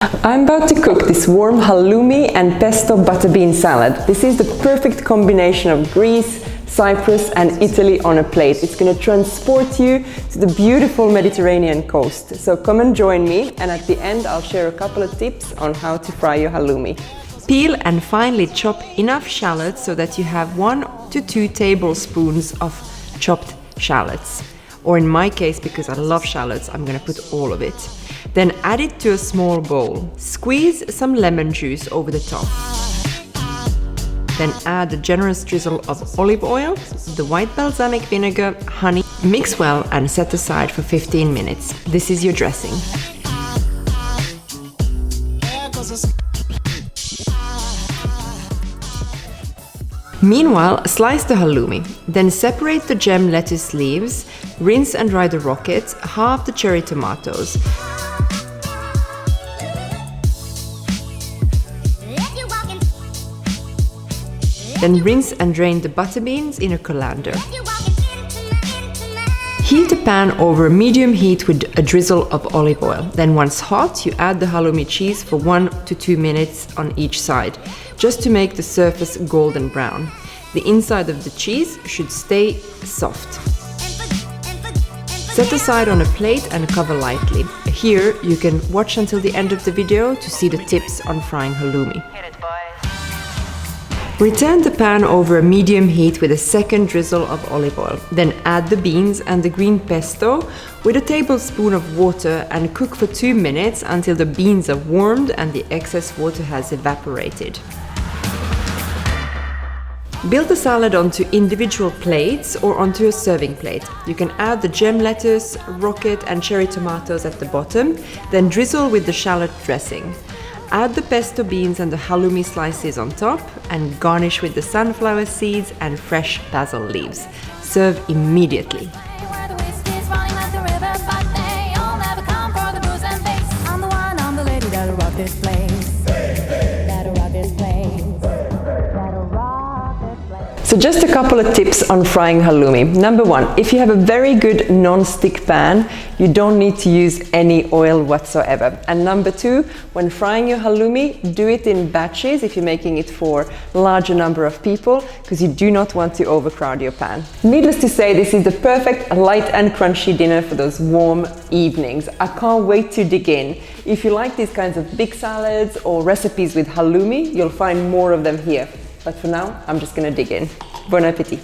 I'm about to cook this warm halloumi and pesto butterbean salad. This is the perfect combination of Greece, Cyprus and Italy on a plate. It's going to transport you to the beautiful Mediterranean coast. So come and join me, and at the end I'll share a couple of tips on how to fry your halloumi. Peel and finely chop enough shallots so that you have 1 to 2 tablespoons of chopped shallots. Or in my case, because I love shallots, I'm going to put all of it. Then add it to a small bowl. Squeeze some lemon juice over the top. Then add a generous drizzle of olive oil, the white balsamic vinegar, honey. Mix well and set aside for 15 minutes. This is your dressing. Meanwhile, slice the halloumi. Then separate the gem lettuce leaves, rinse and dry the rockets, halve the cherry tomatoes. Then rinse and drain the butter beans in a colander. Heat a pan over medium heat with a drizzle of olive oil. Then once hot, you add the halloumi cheese for 1 to 2 minutes on each side, just to make the surface golden brown. The inside of the cheese should stay soft. Set aside on a plate and cover lightly. Here you can watch until the end of the video to see the tips on frying halloumi. Return the pan over a medium heat with a second drizzle of olive oil. Then add the beans and the green pesto with a tablespoon of water and cook for 2 minutes until the beans are warmed and the excess water has evaporated. Build the salad onto individual plates or onto a serving plate. You can add the gem lettuce, rocket and cherry tomatoes at the bottom, then drizzle with the shallot dressing. Add the pesto beans and the halloumi slices on top and garnish with the sunflower seeds and fresh basil leaves. Serve immediately. So just a couple of tips on frying halloumi. Number 1, if you have a very good non-stick pan, you don't need to use any oil whatsoever. And number 2, when frying your halloumi, do it in batches if you're making it for a larger number of people, because you do not want to overcrowd your pan. Needless to say, this is the perfect light and crunchy dinner for those warm evenings. I can't wait to dig in. If you like these kinds of big salads or recipes with halloumi, you'll find more of them here. But for now, I'm just gonna dig in. Bon appétit!